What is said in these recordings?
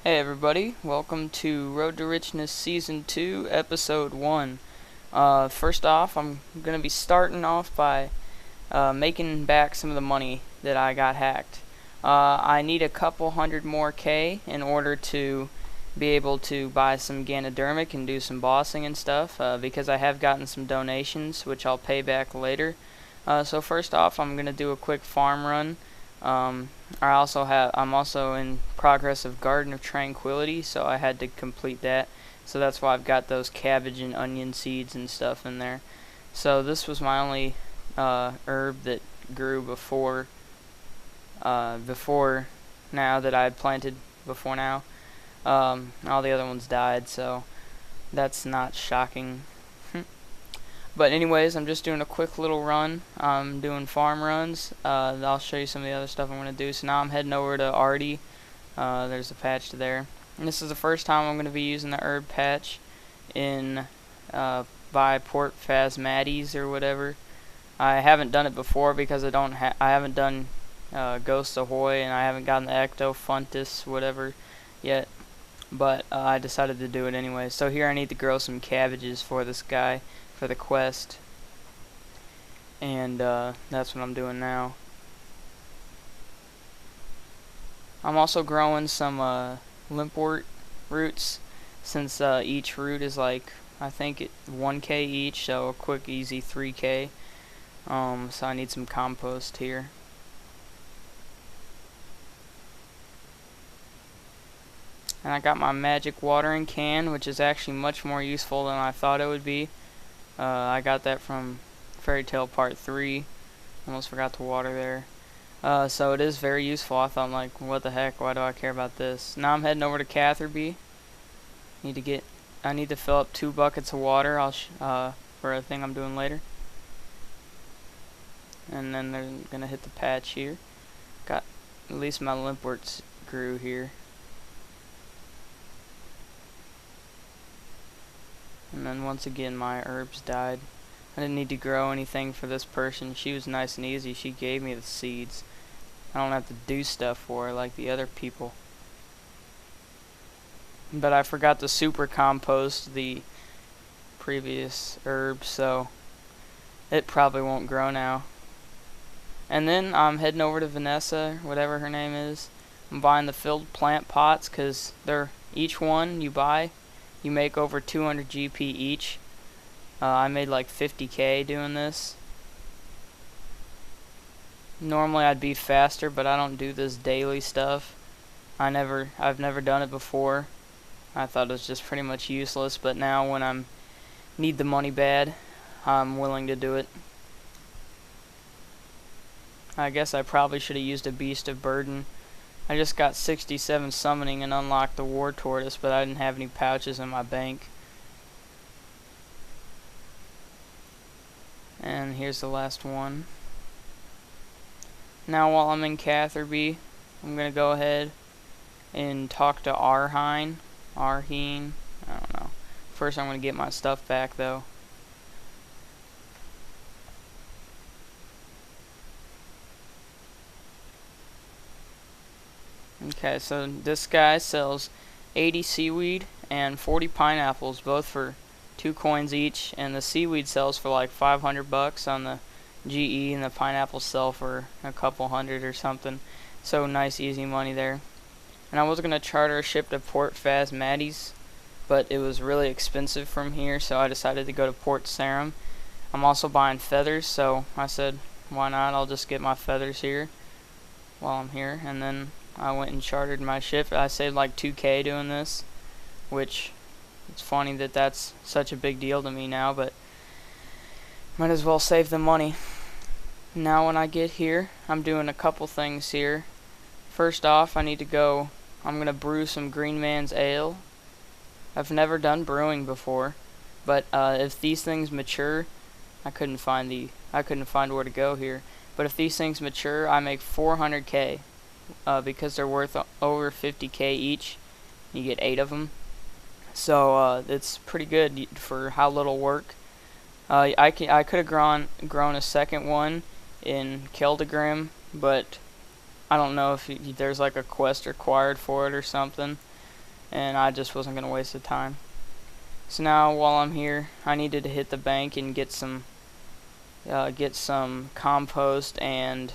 Hey everybody, welcome to Road to Richness Season 2, Episode 1. First off, I'm going to be starting off by making back some of the money that I got hacked. I need a couple hundred more K in order to be able to buy some Ganodermic and do some bossing and stuff, because I have gotten some donations, which I'll pay back later. So first off, I'm going to do a quick farm run. I'm also in progress of Garden of Tranquility, so I had to complete that. So that's why I've got those cabbage and onion seeds and stuff in there. So this was my only herb that grew before now that I had planted before now. All the other ones died, so that's not shocking. But anyways, I'm just doing a quick little run. I'm doing farm runs. I'll show you some of the other stuff I'm going to do. So now I'm heading over to Arty. There's a patch there. And this is the first time I'm going to be using the herb patch in by Port Phasmades or whatever. I haven't done it before because I haven't done Ghost Ahoy, and I haven't gotten the Ectofuntus whatever yet. But I decided to do it anyway. So here I need to grow some cabbages for this guy, for the quest, and that's what I'm doing now. I'm also growing some limpwort roots, since each root is like, I think 1k each, so a quick easy 3k. So I need some compost here. And I got my magic watering can, which is actually much more useful than I thought it would be. I got that from Fairy Tale Part 3. Almost forgot to water there. So it is very useful. I thought, like, what the heck, why do I care about this? Now I'm heading over to Catherby. I need to fill up 2 buckets of water for a thing I'm doing later. And then they're going to hit the patch here. Got, at least my limpworts grew here. And then once again my herbs died. I didn't need to grow anything for this person. She was nice and easy. She gave me the seeds. I don't have to do stuff for her like the other people. But I forgot to super compost the previous herbs, so it probably won't grow now. And then I'm heading over to Vanessa, whatever her name is. I'm buying the filled plant pots, because they're each one you buy, you make over 200 GP each. I made like 50k doing this. Normally I'd be faster, but I don't do this daily stuff. I've never done it before. I thought it was just pretty much useless, but now when I need the money bad, I'm willing to do it. I guess I probably should have used a Beast of Burden. I just got 67 summoning and unlocked the War Tortoise, but I didn't have any pouches in my bank. And here's the last one. Now while I'm in Catherby, I'm going to go ahead and talk to Arcane. I don't know. First I'm going to get my stuff back though. Okay, so this guy sells 80 seaweed and 40 pineapples, both for 2 coins each, and the seaweed sells for like 500 bucks on the GE, and the pineapples sell for a couple hundred or something. So nice easy money there. And I was going to charter a ship to Port Phasmades, but it was really expensive from here, so I decided to go to Port Sarum. I'm also buying feathers, so I said, why not? I'll just get my feathers here while I'm here. And then I went and chartered my ship. I saved like 2k doing this, which it's funny that that's such a big deal to me now, but might as well save the money. Now when I get here, I'm doing a couple things here. First off, I'm going to brew some Green Man's Ale. I've never done brewing before, but if these things mature, I couldn't find where to go here, but if these things mature, I make 400k. Because they're worth over 50k each. You get 8 of them, so it's pretty good for how little work. I could have grown a second one in Keldegrim, but I don't know if there's like a quest required for it or something. and I just wasn't going to waste the time. So now while I'm here, I needed to hit the bank and get some compost and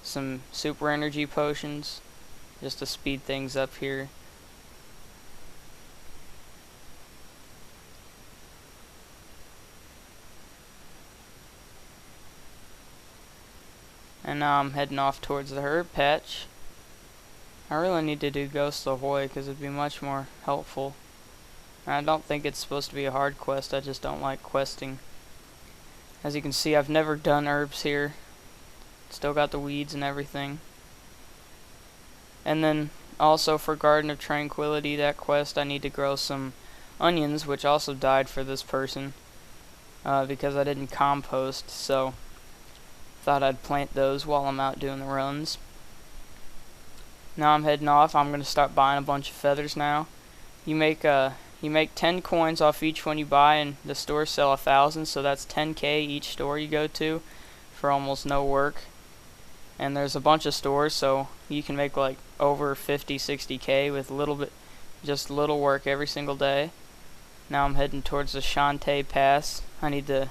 some super energy potions just to speed things up here. And now I'm heading off towards the herb patch. I really need to do Ghost Ahoy because it'd be much more helpful. And I don't think it's supposed to be a hard quest, I just don't like questing. As you can see, I've never done herbs here. Still got the weeds and everything. And then also for Garden of Tranquility, that quest, I need to grow some onions, which also died for this person because I didn't compost, so thought I'd plant those while I'm out doing the runs. Now I'm heading off. I'm gonna start buying a bunch of feathers now. You make 10 coins off each one you buy, and the stores sell 1,000, so that's 10k each store you go to for almost no work. And there's a bunch of stores, so you can make like over 50-60k with just little work every single day. Now I'm heading towards the Shantae Pass. I need to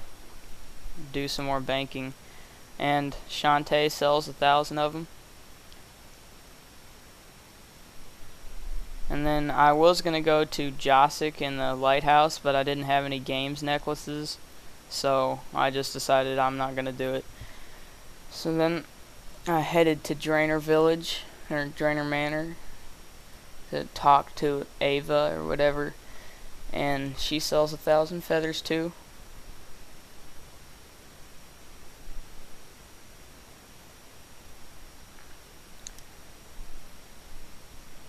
do some more banking. And Shantae sells 1,000 of them. And then I was going to go to Josic in the lighthouse, but I didn't have any games necklaces, so I just decided I'm not going to do it. So then I headed to Drainer Village, or Drainer Manor, to talk to Ava or whatever, and she sells 1,000 feathers too.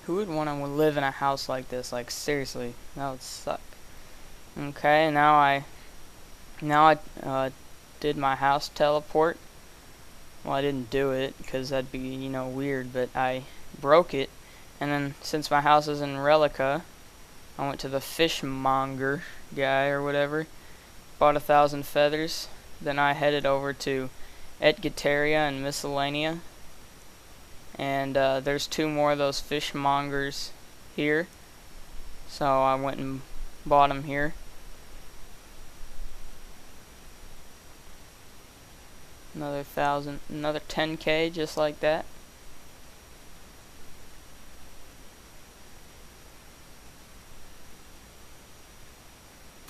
Who would want to live in a house like this? Like, seriously, that would suck. Okay, now I did my house teleport. Well, I didn't do it because that'd be, you know, weird, but I broke it. And then since my house is in Relica, I went to the fishmonger guy or whatever, bought 1,000 feathers. Then I headed over to Etgitaria and Miscellanea. And there's 2 more of those fishmongers here, so I went and bought them here. Another 1,000, another 10k just like that.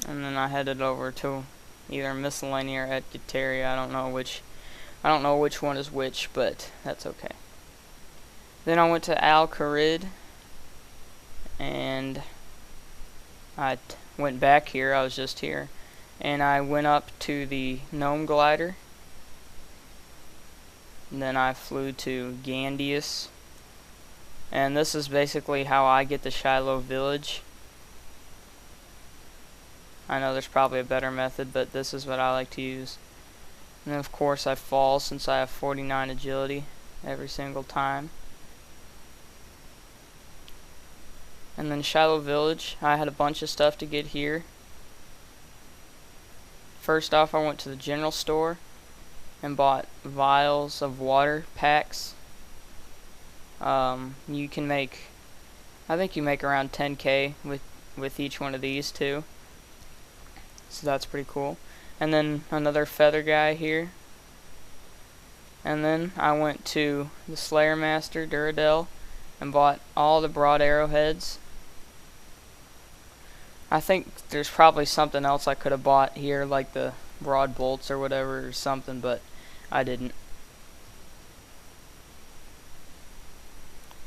And then I headed over to either Miscellanea or Etgitaria. I don't know which one is which, but that's okay. Then I went to Al-Kharid, and I went back here. I was just here, and I went up to the Gnome Glider, and then I flew to Gandius, and this is basically how I get to Shiloh Village. I know there's probably a better method, but this is what I like to use. And then of course I fall since I have 49 agility every single time. And then Shiloh Village, I had a bunch of stuff to get here. First off, I went to the general store and bought vials of water packs. You can make, I think you make around 10k with each one of these too. So that's pretty cool. And then another feather guy here. And then I went to the Slayer Master, Duradel, and bought all the broad arrowheads. I think there's probably something else I could have bought here, like the broad bolts or whatever or something, but I didn't.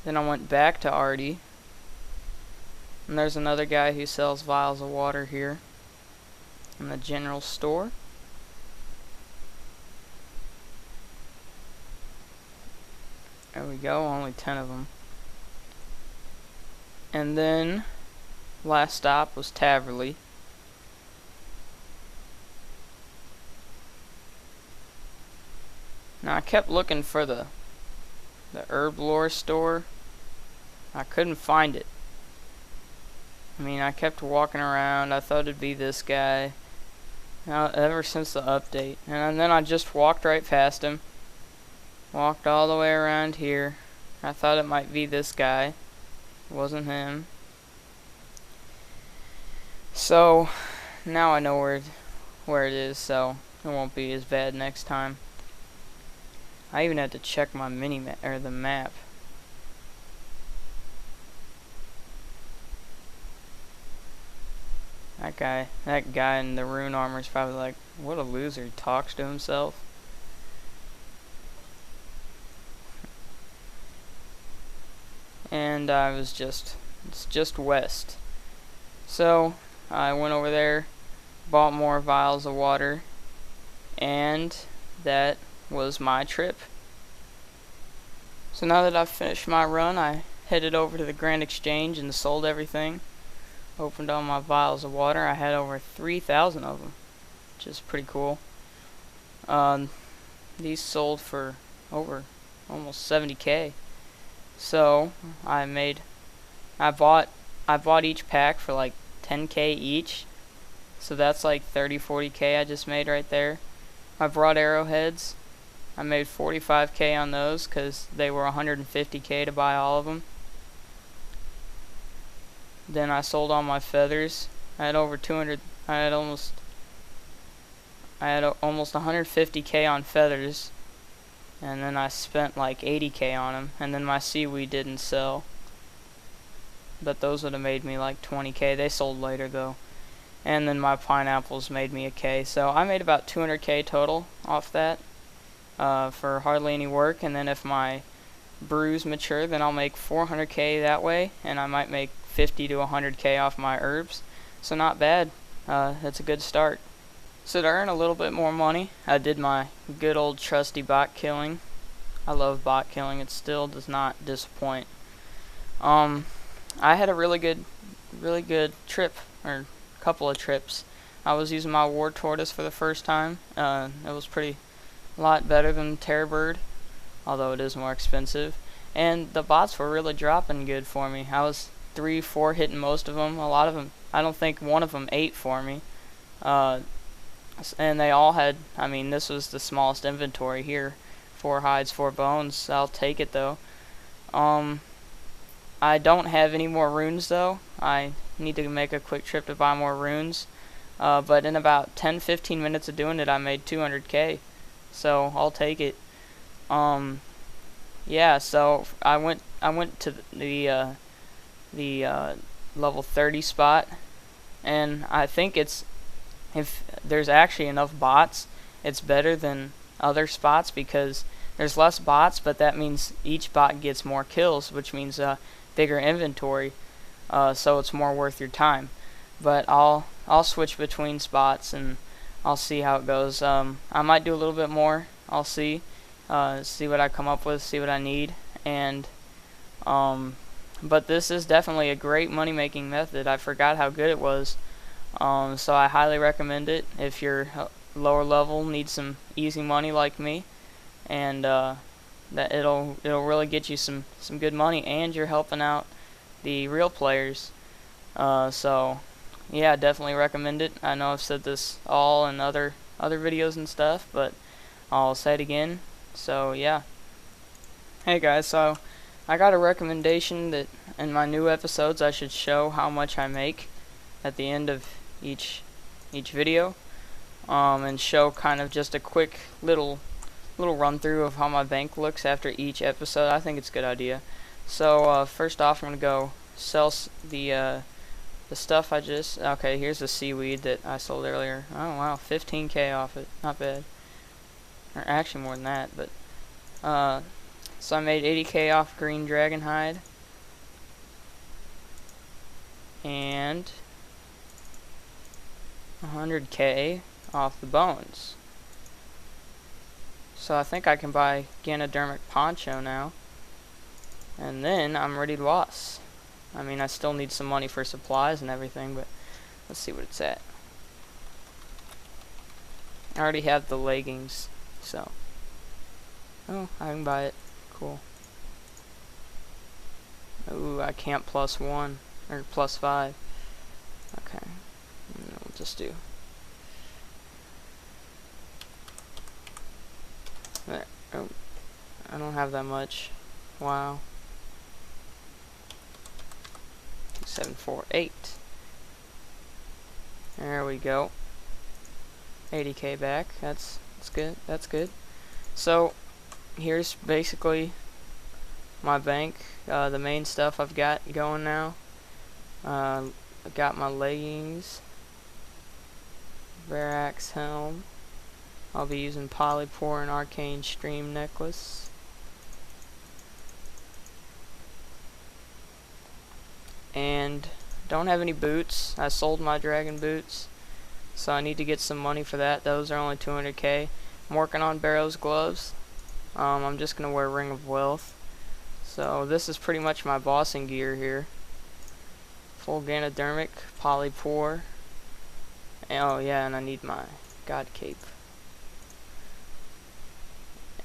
Then I went back to Ardy, and there's another guy who sells vials of water here in the general store. There we go, only 10 of them. And then last stop was Taverley. Now I kept looking for the herb lore store. I couldn't find it. I mean, I kept walking around. I thought it'd be this guy. Now, ever since the update. And then I just walked right past him. Walked all the way around here. I thought it might be this guy. It wasn't him. So now I know where it is, so it won't be as bad next time. I even had to check my mini-map, or the map. That guy in the rune armor is probably like, what a loser, he talks to himself. And it's just west. So I went over there, bought more vials of water, and that was my trip. So now that I've finished my run, I headed over to the Grand Exchange and sold everything. Opened all my vials of water. I had over 3,000 of them, which is pretty cool. These sold for over almost 70k. So I bought each pack for like 10k each. So that's like 30-40k I just made right there. I brought arrowheads. I made 45k on those because they were 150k to buy all of them. Then I sold all my feathers. I had over 200. I had almost 150k on feathers, and then I spent like 80k on them. And then my seaweed didn't sell, but those would have made me like 20k. They sold later though. And then my pineapples made me a k. So I made about 200k total off that for hardly any work. And then if my brews mature, then I'll make 400k that way, and I might make 50 to 100k off my herbs. So not bad. That's a good start. So to earn a little bit more money, I did my good old trusty bot killing. I love bot killing. It still does not disappoint. I had a really good trip, or couple of trips. I was using my war tortoise for the first time. It was a lot better than Terrorbird, although it is more expensive. And the bots were really dropping good for me. I was 3-4 hitting most of them. A lot of them, I don't think one of them ate for me. And they all had, I mean, this was the smallest inventory here. 4 hides, 4 bones. I'll take it though. I don't have any more runes though. I need to make a quick trip to buy more runes. But in about 10-15 minutes of doing it, I made 200k. So I'll take it. Yeah, so I went to the level 30 spot, and I think if there's actually enough bots, it's better than other spots because there's less bots, but that means each bot gets more kills, which means bigger inventory, so it's more worth your time. But I'll switch between spots and I'll see how it goes. I might do a little bit more. I'll see what I come up with, see what I need, and but this is definitely a great money making method. I forgot how good it was. So I highly recommend it if you're lower level, need some easy money like me, and that it'll really get you some good money, and you're helping out the real players. So yeah, definitely recommend it. I know I've said this all in other videos and stuff, but I'll say it again. So yeah. Hey guys, so I got a recommendation that in my new episodes I should show how much I make at the end of each video, and show kind of just a quick little run through of how my bank looks after each episode. I think it's a good idea. So first off, I'm gonna go sell the stuff I just. Okay, here's the seaweed that I sold earlier. Oh wow, 15k off it. Not bad. Or actually more than that, but so I made 80k off green dragon hide, and 100k off the bones. So I think I can buy Ganodermic poncho now, and then I'm ready to boss. I mean, I still need some money for supplies and everything, but let's see what it's at. I already have the leggings, so oh, I can buy it. Cool. Ooh, I can't +1 or +5. Okay, we'll just do there. Oh, I don't have that much. Wow. 2, 7, 4, 8. There we go. 80k back. That's good. That's good. So here's basically my bank. The main stuff I've got going now. I got my leggings, Verax helm. I'll be using Polypore and Arcane stream necklace. And don't have any boots. I sold my dragon boots, so I need to get some money for that. Those are only 200k. I'm working on Barrow's gloves. I'm just gonna wear Ring of Wealth. So this is pretty much my bossing gear here. Full Ganodermic, Polypore. Oh yeah, and I need my God Cape.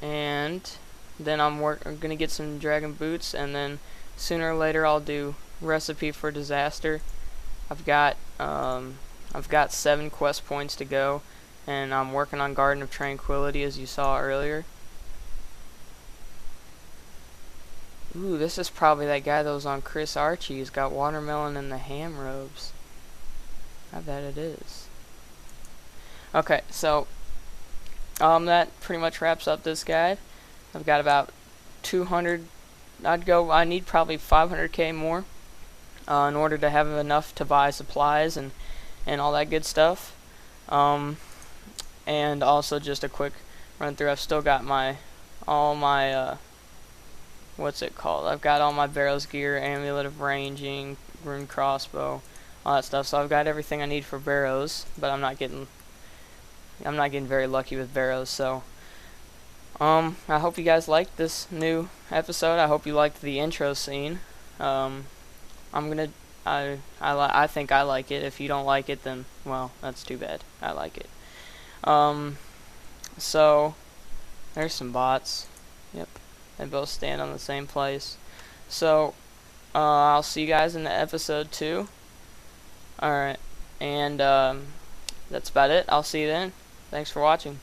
And then I'm gonna get some dragon boots, and then sooner or later I'll do Recipe for Disaster. I've got 7 quest points to go, and I'm working on Garden of Tranquility, as you saw earlier. Ooh, this is probably that guy that was on Chris Archie. He's got watermelon and the ham robes. I bet it is. Okay, so that pretty much wraps up this guide. I've got about 200. I need probably 500k more in order to have enough to buy supplies and all that good stuff. And also just a quick run through. I've still got all my what's it called? I've got all my Barrow's gear, Amulet of Ranging, Rune Crossbow, all that stuff. So I've got everything I need for Barrows, but I'm not getting very lucky with Barrows. So I hope you guys liked this new episode. I hope you liked the intro scene. I think I like it. If you don't like it, then well, that's too bad. I like it. So there's some bots. Yep, they both stand on the same place. So I'll see you guys in the episode 2. Alright, and that's about it. I'll see you then. Thanks for watching.